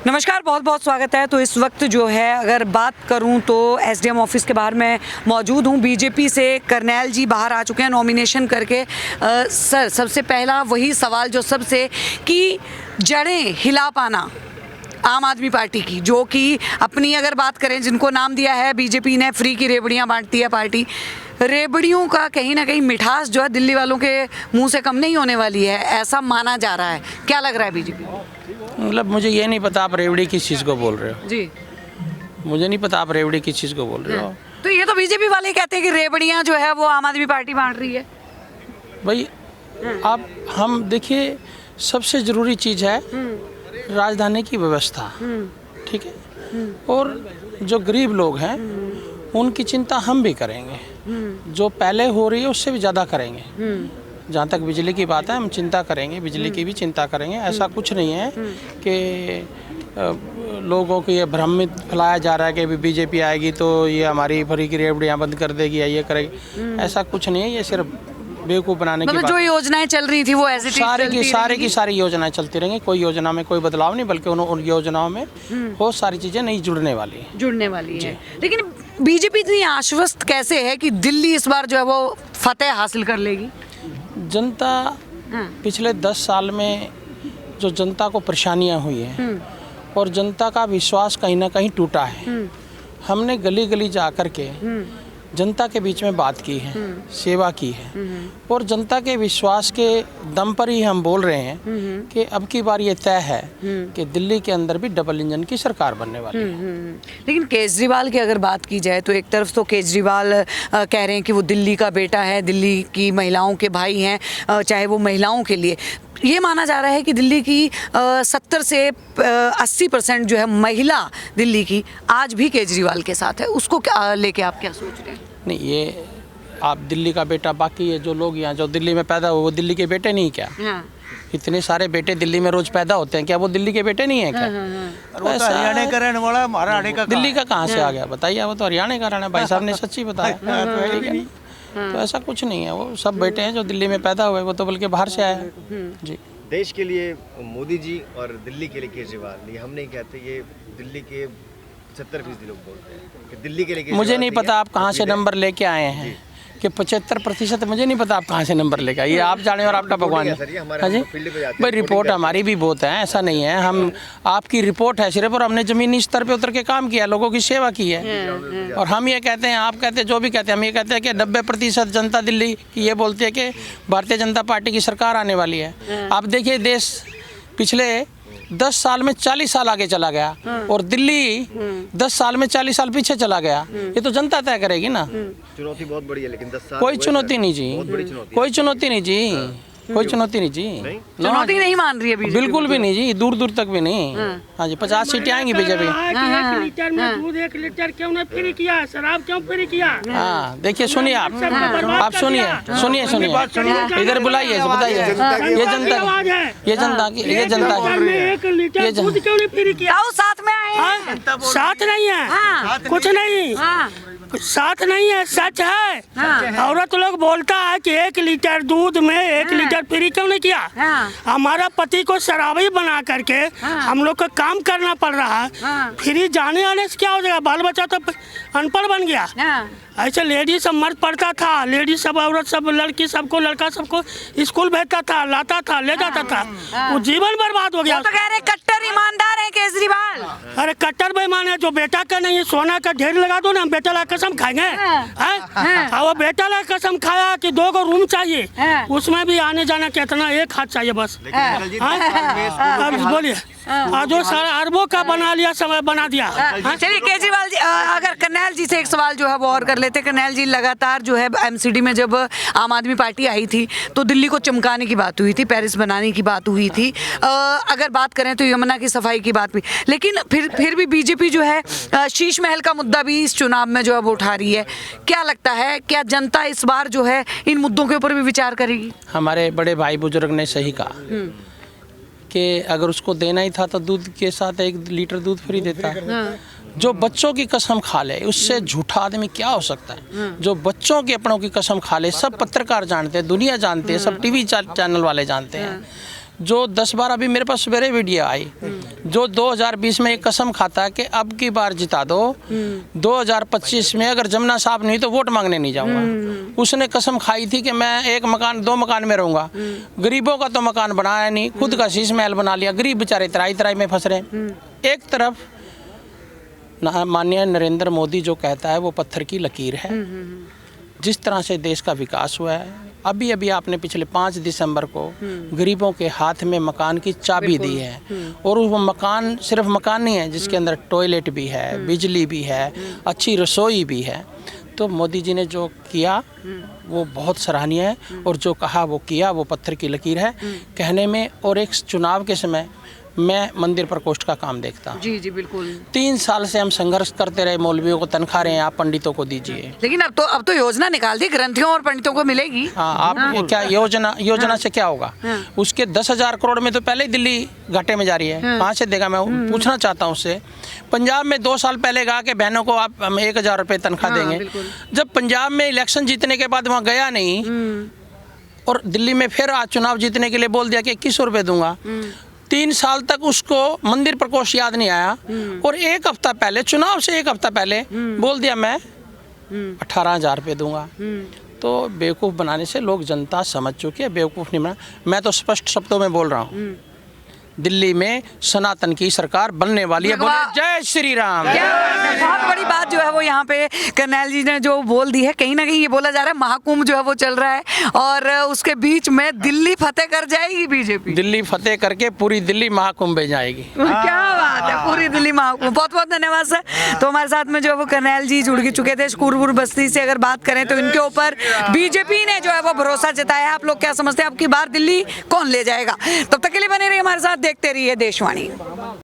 नमस्कार, बहुत बहुत स्वागत है। तो इस वक्त जो है अगर बात करूं तो एसडीएम ऑफिस के बाहर मैं मौजूद हूं। बीजेपी से करनैल जी बाहर आ चुके हैं नॉमिनेशन करके। सर, सबसे पहला वही सवाल जो सबसे कि जड़ें हिला पाना आम आदमी पार्टी की, जो कि अपनी अगर बात करें जिनको नाम दिया है बीजेपी ने, फ्री की रेवड़ियाँ बांटती है पार्टी, रेवड़ियों का कहीं ना कहीं मिठास जो है दिल्ली वालों के मुंह से कम नहीं होने वाली है, ऐसा माना जा रहा है। क्या लग रहा है बीजेपी? मतलब मुझे ये नहीं पता आप रेवड़ी किस चीज़ को बोल रहे हो जी, मुझे नहीं पता आप रेवड़ी किस चीज़ को बोल रहे हो। तो ये तो बीजेपी वाले कहते हैं कि रेवड़ियाँ जो है वो आम आदमी पार्टी बांट रही है। भाई आप हम देखिए, सबसे ज़रूरी चीज़ है राजधानी की व्यवस्था, ठीक है। और जो गरीब लोग हैं उनकी चिंता हम भी करेंगे, जो पहले हो रही है उससे भी ज़्यादा करेंगे। जहाँ तक बिजली की बात है, हम चिंता करेंगे, बिजली की भी चिंता करेंगे। ऐसा कुछ नहीं है कि लोगों को ये भ्रमित फैलाया जा रहा है कि बीजेपी आएगी तो ये हमारी फ्री की रेवड़ियाँ बंद कर देगी या ये करेगी। ऐसा कुछ नहीं है, ये सिर्फ बेवकूफ़ बनाने की बात। जो योजनाएं चल रही थी वो ऐसे सारी योजनाएं चलती रहेंगी। कोई योजना में कोई बदलाव नहीं, बल्कि उन योजनाओं में बहुत सारी चीज़ें नहीं जुड़ने वाली है। लेकिन बीजेपी इतनी आश्वस्त कैसे है कि दिल्ली इस बार जो है वो फतेह हासिल कर लेगी? जनता पिछले 10 साल में जो जनता को परेशानियां हुई हैं और जनता का विश्वास कहीं ना कहीं टूटा है। हमने गली गली जा कर के जनता के बीच में बात की है, सेवा की है, और जनता के विश्वास के दम पर ही हम बोल रहे हैं कि अब की बार ये तय है कि दिल्ली के अंदर भी डबल इंजन की सरकार बनने वाली है। लेकिन केजरीवाल की अगर बात की जाए तो एक तरफ तो केजरीवाल कह रहे हैं कि वो दिल्ली का बेटा है, दिल्ली की महिलाओं के भाई हैं, चाहे वो महिलाओं के लिए ये माना जा रहा है कि दिल्ली की 70 से 80% जो है महिला दिल्ली की आज भी केजरीवाल के साथ है। उसको लेके आप क्या सोच रहे हैं? नहीं, ये आप दिल्ली का बेटा, बाकी ये जो लोग यहाँ जो दिल्ली में पैदा हुए वो दिल्ली के बेटे नहीं क्या? हाँ। इतने सारे बेटे दिल्ली में रोज पैदा होते हैं, क्या वो दिल्ली के बेटे नहीं है क्या? हरियाणा का रहने वाला, हरियाणा का दिल्ली का कहाँ से आ गया बताइए? वो तो हरियाणा का रहना, भाई साहब ने सच्ची बताया। तो ऐसा कुछ नहीं है, वो सब बेटे हैं जो दिल्ली में पैदा हुए, वो तो बल्कि बाहर से आए हैं। जी, देश के लिए मोदी जी और दिल्ली के लिए केजरीवाल, ये हम नहीं कहते, ये दिल्ली के 70% लोग बोलते हैं कि दिल्ली के लिए। मुझे नहीं पता आप कहाँ से नंबर लेके आए हैं कि 75%, मुझे नहीं पता आप कहाँ से नंबर लेके आए, ये आप जाने और आपका भगवान है। हाँ जी, भाई रिपोर्ट हमारी भी बहुत है, ऐसा नहीं है। हम आपकी रिपोर्ट है सिर्फ, और हमने ज़मीनी स्तर पे उतर के काम किया, लोगों की सेवा की है। और हम ये कहते हैं, आप कहते हैं, जो भी कहते हैं, हम ये कहते हैं कि 90% जनता दिल्ली की ये बोलती है कि भारतीय जनता पार्टी की सरकार आने वाली है। आप देखिए, देश पिछले 10 साल में 40 साल आगे चला गया और दिल्ली 10 साल में 40 साल पीछे चला गया। ये तो जनता तय करेगी ना। चुनौती बहुत बड़ी है, लेकिन 10 साल कोई चुनौती नहीं जी, कोई चुनौती नहीं जी, कोई चुनौती नहीं जी, चुनौती नहीं मान रही है बीजेपी? बिल्कुल भी नहीं जी, दूर दूर तक भी नहीं। हाँ जी, 50 सीटें आएंगी बीजेपी। 1 लीटर में दूध 1 लीटर क्यों नहीं फ्री किया? शराब क्यों फ्री किया? हाँ, देखिए, सुनिए आप सुनिए, इधर बुलाइए, बताइए। ये जनता की, ये जनता की, ये जनता की, 1 लीटर दूध क्यों नहीं फ्री किया? साथ में आए, साथ नहीं है, कुछ नहीं, साथ नहीं है, सच है। औरत लोग बोलता है कि 1 लीटर दूध में 1 लीटर फ्री क्यों नहीं किया? हमारा पति को शराबी बना करके हम लोग को काम करना पड़ रहा है। फ्री जाने आने से क्या हो जाएगा? बाल बच्चा तो अनपढ़ बन गया। ऐसे लेडीज सब मर्द पढ़ता था, लेडीज सब, औरत सब, लड़की सबको, लड़का सबको स्कूल भेजता था, लाता था, ले जाता था। वो जीवन बर्बाद हो गया। तो कह रहे कट्टर ईमानदार है केजरीवाल। अरे कट्टर बेईमान है, जो बेटा का नहीं, सोना का ढेर लगा दो ना, हम बेटा ला कसम खाएंगे। वो बेटा ला कसम खाया कि 2 को रूम चाहिए, उसमें भी आने जाना कितना, 1 हाथ चाहिए बस। बोलिए, जो सारा अरबों का बना लिया, समय बना दिया। चलिए केजरीवाल जी, अगर करनैल जी से एक सवाल जो है वो और कर लेते। करनैल जी, लगातार जो है एमसीडी में जब आम आदमी पार्टी आई थी तो दिल्ली को चमकाने की बात हुई थी, पेरिस बनाने की बात हुई थी, अगर बात करें तो यमुना की सफाई की बात भी। लेकिन फिर भी बीजेपी जो है शीश महल का मुद्दा भी इस चुनाव में जो है वो उठा रही है। क्या लगता है, क्या जनता इस बार जो है इन मुद्दों के ऊपर भी विचार करेगी? हमारे बड़े भाई बुजुर्ग ने सही कहा कि अगर उसको देना ही था तो दूध के साथ 1 लीटर दूध फ्री देता। जो बच्चों की कसम खा ले, उससे झूठा आदमी क्या हो सकता है? जो बच्चों के अपनों की कसम खा ले, सब पत्रकार जानते हैं, दुनिया जानती है, सब टीवी चैनल वाले जानते हैं जो 10-12 अभी मेरे पास सवेरे वीडियो आई, जो 2020 में एक कसम खाता है कि अब की बार जिता दो, 2025 में अगर जमुना साफ नहीं तो वोट मांगने नहीं जाऊंगा। उसने कसम खाई थी कि मैं 1 मकान 2 मकान में रहूंगा। गरीबों का तो मकान बनाया नहीं, खुद का शीश महल बना लिया। गरीब बेचारे तराई तराई में फंस रहे। एक तरफ माननीय नरेंद्र मोदी जो कहता है वो पत्थर की लकीर है। जिस तरह से देश का विकास हुआ है, अभी अभी आपने पिछले 5 दिसंबर को गरीबों के हाथ में मकान की चाबी दी है। और वो मकान सिर्फ मकान नहीं है, जिसके अंदर टॉयलेट भी है, बिजली भी है, अच्छी रसोई भी है। तो मोदी जी ने जो किया वो बहुत सराहनीय है, और जो कहा वो किया, वो पत्थर की लकीर है कहने में। और एक चुनाव के समय मैं मंदिर प्रकोष्ठ का काम देखता हूँ। जी जी बिल्कुल। 3 साल से हम संघर्ष करते रहे, मौलवियों को तनख्वाह रहे हैं, आप पंडितों को दीजिए। लेकिन अब तो योजना निकाल दी, ग्रंथियों और पंडितों को मिलेगी। हाँ, आप क्या योजना से क्या होगा? उसके 10,000 करोड़ में तो पहले ही दिल्ली घाटे में जा रही है। कहाँ से देगा? मैं पूछना चाहता हूँ उससे। पंजाब में 2 साल पहले कहा कि बहनों को आप हम 1,000 रुपये तनख्वाह देंगे। जब पंजाब में इलेक्शन जीतने के बाद वहाँ गया नहीं, और दिल्ली में फिर आज चुनाव जीतने के लिए बोल दिया कि 2100 रुपये दूंगा। 3 साल तक उसको मंदिर प्रकोष्ठ याद नहीं आया, और 1 हफ्ता पहले, चुनाव से 1 हफ्ता पहले बोल दिया मैं 18,000 रुपये दूंगा। तो बेवकूफ़ बनाने से लोग, जनता समझ चुकी है, बेवकूफ़ नहीं बना। मैं तो स्पष्ट शब्दों में बोल रहा हूँ, दिल्ली में सनातन की सरकार बनने वाली है। बोले जय श्री राम। बहुत बड़ी बात जो है वो यहाँ पे करनैल जी ने जो बोल दी है। कहीं ना कहीं ये बोला जा रहा है महाकुंभ जो है वो चल रहा है, और उसके बीच में दिल्ली फतेह कर जाएगी बीजेपी। दिल्ली फतेह करके पूरी दिल्ली महाकुंभ में जाएगी। क्या बात है, पूरी दिल्ली महाकुंभ। बहुत बहुत धन्यवाद सर। तो हमारे साथ में जो है वो करनैल जी जुड़ चुके थे शकुरपुर बस्ती से। अगर बात करें तो इनके ऊपर बीजेपी ने जो है वो भरोसा जताया है। आप लोग क्या समझते हैं, अब की बार दिल्ली कौन ले जाएगा? तब तक के लिए बने रहिए हमारे साथ, देखते रहिए देशवाणी।